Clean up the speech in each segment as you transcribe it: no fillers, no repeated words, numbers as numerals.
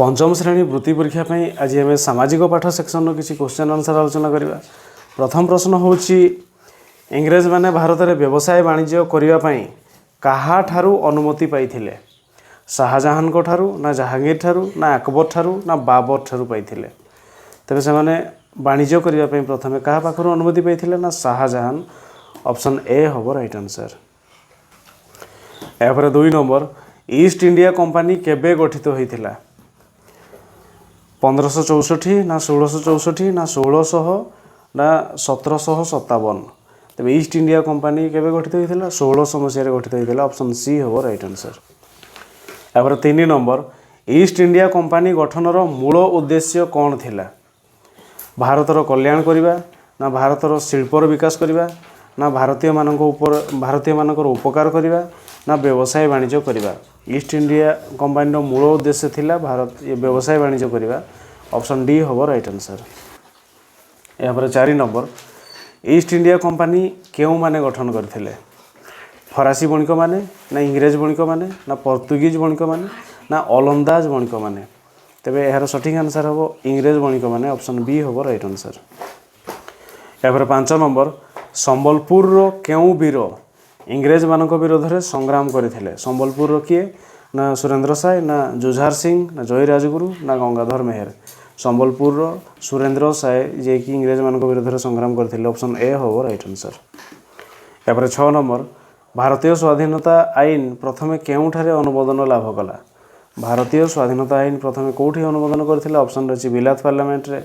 पंचम श्रेणी वृत्ति परीक्षा आज आम सामाजिक पाठ सेक्शन किसी क्वेश्चन आंसर आलोचना करवा। प्रथम प्रश्न हूँ इंग्रेज माने भारत में व्यवसाय वाणिज्य करने कहा ठारू अनुमति पाइथिले? शाहजहां को ठारू ना जहांगीर ठारू ना अकबर ठारू ना बाबर ठारू पाइथिले? तेरे से माने वाणिज्य करने प्रथम क्या पाखर अनुमति पाइथिले ना शाहजहां। ऑप्शन ए हम राइट आंसर। यापर 2 नंबर ईस्ट इंडिया कंपनी केबे गठित होइथिला? 1564 ना 1664 ना 1600 ना 1757? तेज ईस्ट इंडिया कंपनी केबे गठित होइथिला? 1600 मसीह गठित होइथिला। ऑप्शन सी हम राइट आंसर। यापर 3 नंबर ईस्ट इंडिया कंपनी गठनर मूल उद्देश्य कौन थिला? भारतर कल्याण करवा ना भारतर शिल्पर विकास करवा ना भारतीय मानकर उपकार करवा ना व्यवसाय वाणिज्य करवा? ईस्ट इंडिया कंपनी मूल उद्देश्य थिला भारत व्यवसाय वाणिज्य करवा। ऑप्शन डी हम राइट आंसर। यापर 4 नंबर ईस्ट इंडिया कंपनी केउ माने गठन करथिले? फरासी बणिक माने ना इंग्रेज बणिक माने ना पोर्तुगीज बणिक माने ना ओलंदाज बणिक माने? तेबे यार सठिक आंसर हम इंग्रेज बणिक माने। ऑप्शन बी हम राइट आंसर। यापर 5 नंबर संबलपुर केउ वीर इंग्रेज मानक विरोध में संग्राम करथिले? संबलपुर किए ना सुरेंद्र साय ना जुझार सिंह ना जय राजगुरु ना गंगाधर मेहर? संबलपुर सुरेंद्र साय जे कि इंग्रेज मानक विरोध में संग्राम करथिले। ऑप्शन ए हम राइट आंसर। यापर 6 नंबर भारतीय स्वाधीनता आईन प्रथमे केउठारे अनुमोदन लाभ कला? भारतीय स्वाधीनता आईन प्रथमे कौटी अनुमोदन करथिले? ऑप्शन रही बिलात पार्लियामेंट रे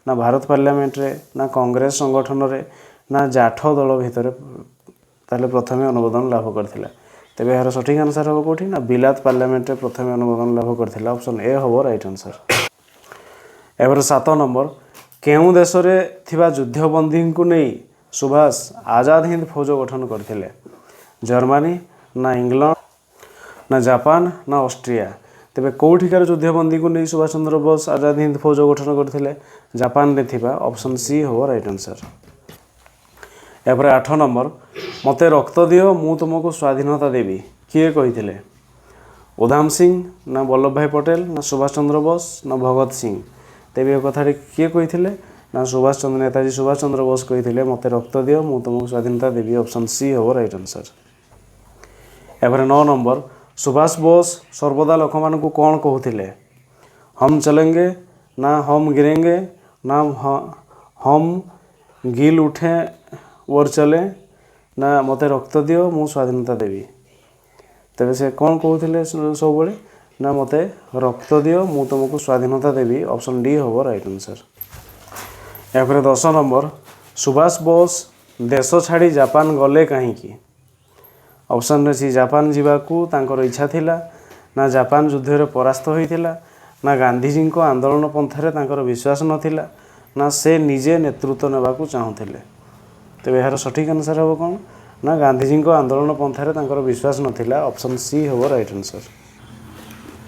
ना भारत पार्लियामेंट रे ना कांग्रेस संगठन रे ना जाठ दल भितर ताले प्रथमे अनुमोदन लाभ करथिला? तेबे यार सठिक आंसर हम कौटी ना बिलात पार्लियामेंट रे प्रथमे अनुमोदन लाभ करथिला। ऑप्शन ए हम राइट आंसर। यापर 7 नंबर केउ देश रे थिबा युद्धबंदी को नहीं सुभाष आजाद हिंद फौज गठन करथिले? जर्मनी ना इंग्लैंड ना जापान ना ऑस्ट्रिया? तेबे कौटिकार युद्धबंदी को नहीं सुभाष चंद्र बोस आजाद हिंद फौज गठन करथिले? जापान रे थिबा? ऑप्शन सी हम राइट आंसर। यापर 8 नंबर मते रक्त दियो मु तुमको स्वाधीनता देवी किए कहिथिले? उधम सिंह ना वल्लभ भाई पटेल ना सुभाष चंद्र बोस ना भगत सिंह? तेबे कथाटी किए कहिथिले ना नेताजी सुभाष चंद्र बोस कहिथिले मते रक्त दियो मु तुमको स्वाधीनता देवी। ऑप्शन सी हम राइट आंसर। यापर 9 नंबर सुभाष बोस सर्वदा लोक मान को कौन कहते? हम चलेंगे ना हम गिरेंगे ना हम गिल उठे और चले ना मते रक्त दियो मु स्वाधीनता देवी? तेरे से कौन कहते सब बड़े ना मते रक्त दियो मु तुमको स्वाधीनता देवी? ऑप्शन डी हम राइट आंसर। यापर 10 नंबर सुभाष बोस देश छाड़ी जापान गले कहीं? ऑप्शन रही जापान जीवाकू तांकर इच्छा थिला ना जापान युद्ध रे परास्त होइथिला ना गांधीजी को आंदोलन पंथारे तांकर विश्वास नथिला ना से निजे नेतृत्व नेबाकू चाहूथिले? तेबे यार सठिक आंसर हम कौन ना गांधीजी को आंदोलन पंथारे तांकर विश्वास नथिला? ऑप्शन सी हम राइट आंसर।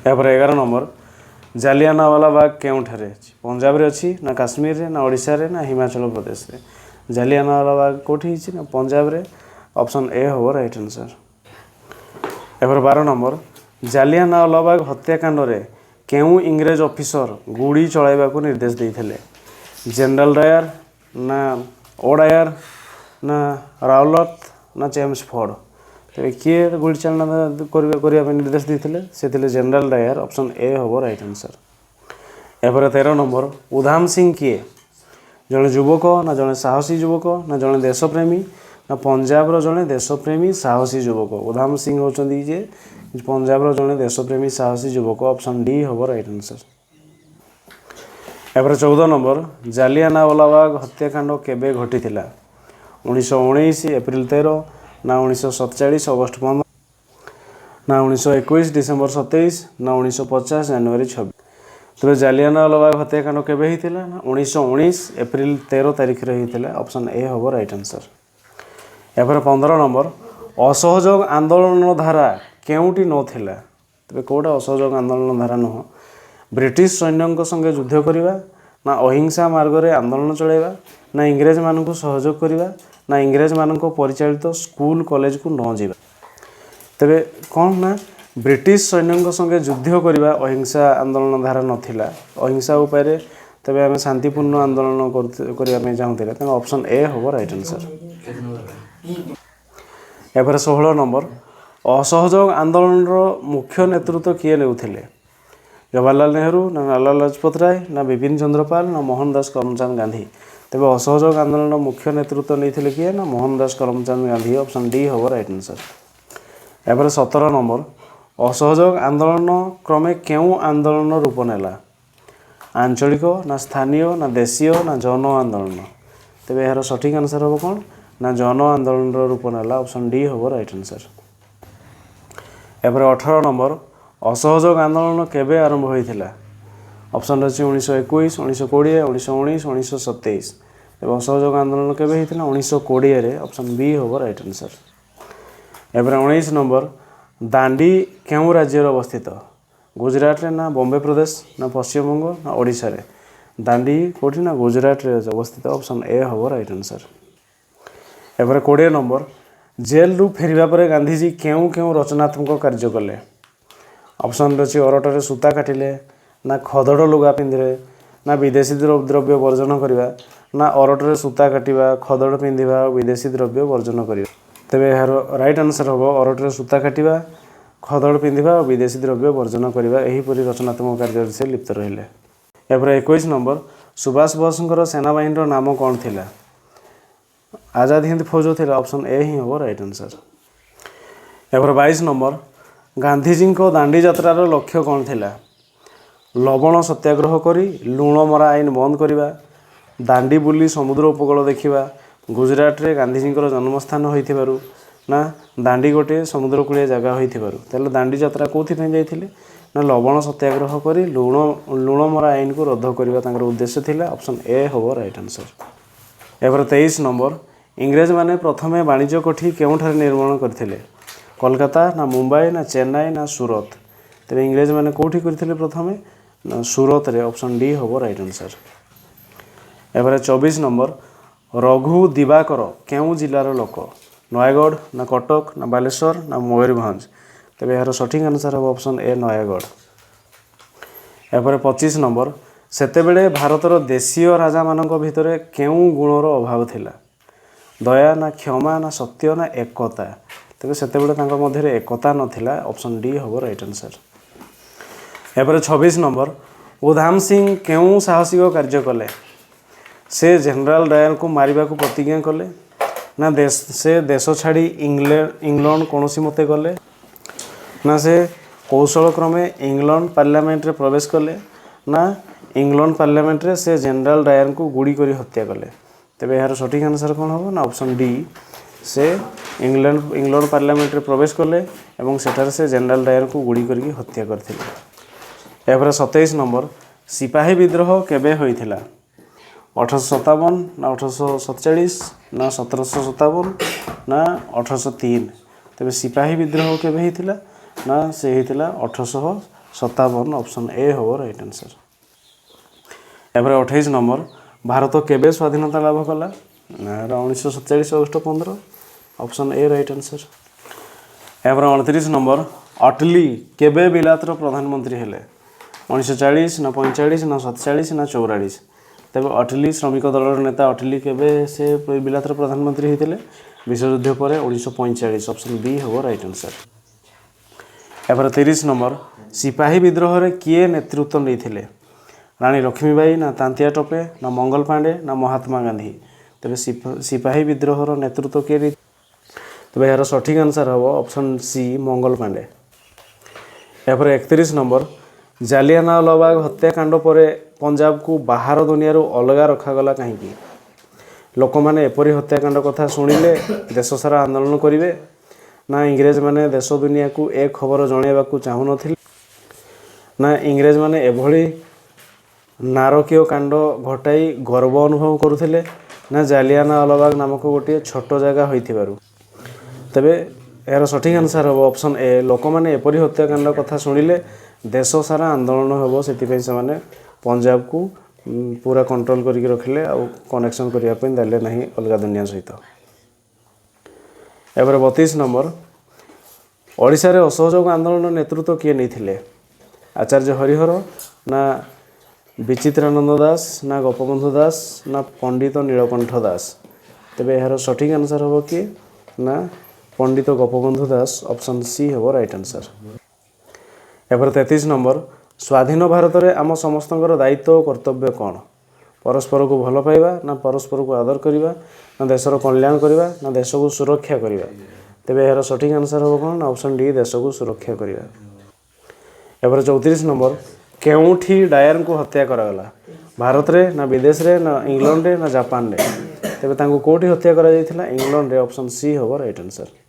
यापर 11 नंबर जालियानवाला बाग केउठारे? पंजाब रे अछि ना काश्मीर रे ना ओडिशा रे ना हिमाचल प्रदेश रे? जालियानवाला बाग कोठी हिची ना पंजाब रे? ऑप्शन ए हम राइट आंसर। यापर 12 नंबर जालियानवाला बाग हत्याकांड रे केउ इंग्रेज ऑफिसर गुड़ी चलाइबा को निर्देश देइथिले? जनरल डायर ना ओडायर ना रावलट ना जेम्स फोर्ड? तेज किए गुड़ी चालना करने निर्देश देते? से जनरल डायर। ऑप्शन ए हम right answer. यापर 13 number Udham Singh किए? जड़े युवक ना जड़े साहसी युवक ना जड़े देशप्रेमी ना पंजाब जड़े देशप्रेमी साहसी युवक? उधम सिंह होचंदी जे पंजाब जड़े देशप्रेमी साहसी युवक। ऑप्शन डी हम राइट आंसर। यापर 14 नंबर जालियानवाला बाग हत्याकांड केबे घटिथिला? 1919 एप्रिल 13 ना 1947 अगस्त 15 ना 1921 डिसेम्बर 27 ना 1950 जनवरी 26? तेज जालियानवाला बाग हत्याकांड केबे होइथिला? 1919 एप्रिल 13 तारिख रे होइथिला। ऑप्शन ए हम राइट आंसर। यापर 15 नंबर असहयोग आंदोलन धारा केउटी नथिला? तेज कौटा असहयोग आंदोलन धारा नुह? ब्रिटिश सैन्यों संगे युद्ध करवा ना अहिंसा मार्ग रे आंदोलन चलाइबा ना इंग्रेज मान को सहयोग करवा ना इंग्रेज मान परिचालित स्कूल कॉलेज को न जावा? तेबे कौन ना ब्रिटिश सैन्यों संगे युद्ध करने अहिंसा आंदोलन धारा नाला अहिंसा उपाय तेज आम शांतिपूर्ण आंदोलन करने चाहूँगे तेज ऑप्शन ए हम राइट आंसर। एपर 16 नंबर असहयोग आंदोलन मुख्य नेतृत्व किए नेउथिले जवाहरलाल नेहरू ना लाला लाजपत राय ना बिपिन चंद्र पाल ना मोहनदास करमचंद गांधी। तेज असहयोग आंदोलन मुख्य नेतृत्व नहीं किए ना मोहनदास करमचंद गांधी ऑप्शन डी हम राइट आंसर। एपर 17 नंबर असहयोग आंदोलन क्रमे क्यों आंदोलन रूप नेला आंचलिक ना स्थानीय ना देशीय ना जन आंदोलन। तेज यार सठिक आंसर हम कौन ना जन आंदोलन रूप नेला ऑप्शन डी हम राइट आंसर। एपर 18 नंबर असहयोग आंदोलन केबे आरंभ होइथिला ऑप्शन अच्छी 1921 1920 1919 1927। एवं असहयोग आंदोलन केबे होइथिला 1920 रे ऑप्शन बी हम राइट आंसर। एपर 19 नंबर दांडी क्यों राज्य अवस्थित गुजरात रे ना बॉम्बे प्रदेश ना पश्चिम बंग ना ओडिशा रे दांडी कोठी ना गुजरात रे अवस्थित ऑप्शन ए हम राइट आंसर। एपर 20 नंबर जेल रु फेरिबा परे गांधीजी क्यों क्यों रचनात्मक कार्य कले ऑप्शन अच्छी अरटर सूता काटिले ना खदड़ लुगा पिंधिले ना विदेशी द्रव्य वर्जन करवा ना अरटर सूता काटिबा खदड़ पिंधिबा विदेशी द्रव्य वर्जन करवा। तेज यार राइट आंसर हम अरटर सूता काटिबा खदड़ पिंधिबा विदेशी द्रव्य वर्जन करवा एहीपरि रचनात्मक कार्य से लिप्त रहिले। एपर 21 नंबर सुभाष बोसଙ୍କର सेनाबाहिनीर नाम कौन थिला आजाद हिंद फौज थिला ऑप्शन ए ही हम राइट आंसर। एपर 22 नंबर गांधीजी को दांडी यात्रार लक्ष्य कौन थिला लवण सत्याग्रह करी लुण मरा आईन बंद करवा दांडी बुली समुद्र उपकूल देखा गुजरात रे गांधीजी जन्मस्थान होइथिबारु ना दांडी गोटे समुद्रकूलिया जगह होइथिबारु तेल दांडी यात्रा कोथि पई जाइथिले ना लवण सत्याग्रह करी लुण मरा आईन को रद्द करवा तांकर उद्देश्य थिला ऑप्शन ए हम राइट आंसर। एपर 23 नंबर इंग्रेज माने प्रथमे वाणिज्य कोठी केउठारे निर्माण करथिले कोलकाता ना मुंबई ना चेन्नई ना सूरत। तेरे इंग्रेज माने कोठी करथिले प्रथमे ना सूरत रे ऑप्शन डी हम राइट आंसर। एपर 24 नंबर रघु दिवाकर केउ जिलार लोक नयगढ़ ना कटक ना बालेश्वर ना मयूरभंज। तेज यार सठिक आंसर हम ऑप्शन ए नयगढ़। एपर 25 नंबर सेतेबेले भारतर देशीय राजा मानक भितरे केउ गुणर अभाव थिला दया ना क्षमा ना सत्य ना एकता। तेज सेतेबेले तांका मध्यरे एकता नथिला ऑप्शन डी हम राइट आंसर। एपर 26 नंबर उधाम सिंह केउ साहसिक कार्य कले से जनरल डायर को मारिबा को प्रतिज्ञा कले ना से देश छाड़ी इंग्लैंड कौन मते गले ना से कौशल क्रमे इंग्लैंड पार्लियामेंट रे प्रवेश कले ना इंग्लैंड पार्लियामेंट रे से जनरल डायर को गुड़ी करी हत्या कले। तेज यार सठिक आंसर कौन हम ना ऑप्शन डी से इंग्लैंड पार्लियामेंट रे प्रवेश कले एवं सेठार से जनरल डायर को गुड़ी करके हत्या करथिले। एपर 27 नंबर सिपाही विद्रोह केबे होइथिला 1857 ना 1847 ना 1757 ना 1803। तेज सिपाही विद्रोह केबे होइथिला ना से होइथिला 1857 ऑप्शन ए हम राइट आंसर। एपर 28 नंबर भारत केबे स्वाधीनता लाभ कला 1947 August 15 option A right answer. एपर 29 नंबर अटली केबे बिलातर प्रधानमंत्री हेले 1940 ना 45 ना 47 ना 44। तेज अटली श्रमिक दलर नेता अटली केबे से बिलातर प्रधानमंत्री होते विश्वयुद्ध पर 1945 ऑप्शन बी हम राइट आंसर। एपर 30 नंबर सिपाही विद्रोह रे किए नेतृत्व नहीं रानी लक्ष्मीबाई ना तांतिया टोपे ना मंगल पांडे ना महात्मा गांधी। तेज सिपाही विद्रोहर नेतृत्व किए तेज यार सठिक आंसर हम ऑप्शन सी मंगल पांडे। एपर 31 नंबर जालियानवालाबाग हत्याकांड पर पंजाब को बाहर दुनिया अलग रखागला कहीं लोक मैंने एपरी हत्याकांड कथा शुणिले देश सारा आंदोलन करेंगे ना इंग्रेज माने देश दुनिया को एक खबर जनइबा चाहू न ना इंग्रेज माने एभली नारकीय कांड घटाई गर्व अनुभव करुले ना जालियानवालाबाग नामक गोटे छोट जगह होइथिबारु। तेबे यार सठिक आंसर हम ऑप्शन ए लोक मैंने एपरी हत्याकांड कथा शुणिले देश सारा आंदोलन हम से माने पंजाब को पूरा कंट्रोल करके रखिले आ कनेक्शन करने देले नहीं अलग दुनिया सहित। एबार 32 नंबर ଓଡ଼ିଶାରେ ଅସହଯୋଗ ଆନ୍ଦୋଳନ ନେତୃତ୍ୱ କିଏ ନେଇଥିଲେ? ଆଚାର୍ଯ୍ୟ ହରିହର ନା ବିଚିତ୍ରାନନ୍ଦ ଦାସ ନା ଗୋପବନ୍ଧୁ ଦାସ ନା ପଣ୍ଡିତ ନୀଳକଣ୍ଠ ଦାସ? ତେବେ ଏହାର ସଠିକ୍ ଆନ୍ସର୍ ହେବ କିଏ ନା ପଣ୍ଡିତ ଗୋପବନ୍ଧୁ ଦାସ। ଅପସନ୍ ସି ହେବ ରାଇଟ୍ ଆନ୍ସର୍। ଏପରେ 33 ନମ୍ବର, ସ୍ୱାଧୀନ ଭାରତରେ ଆମ ସମସ୍ତଙ୍କର ଦାୟିତ୍ୱ ଓ କର୍ତ୍ତବ୍ୟ କ'ଣ? ପରସ୍ପରକୁ ଭଲ ପାଇବା ନା ପରସ୍ପରକୁ ଆଦର କରିବା ନା ଦେଶର କଲ୍ୟାଣ କରିବା ନା ଦେଶକୁ ସୁରକ୍ଷା କରିବା? ତେବେ ଏହାର ସଠିକ୍ ଆନ୍ସର୍ ହେବ କ'ଣ? ଅପସନ୍ ଡି ଦେଶକୁ ସୁରକ୍ଷା କରିବା। ଏପରେ 34 ନମ୍ବର, କେଉଁଠି ଡାୟାରଙ୍କୁ ହତ୍ୟା କରାଗଲା? ଭାରତରେ ନା ବିଦେଶରେ ନା ଇଂଲଣ୍ଡରେ ନା ଜାପାନରେ? ତେବେ ତାଙ୍କୁ କେଉଁଠି ହତ୍ୟା କରାଯାଇଥିଲା? ଇଂଲଣ୍ଡରେ। ଅପସନ୍ ସି ହେବ ରାଇଟ୍ ଆନ୍ସର୍।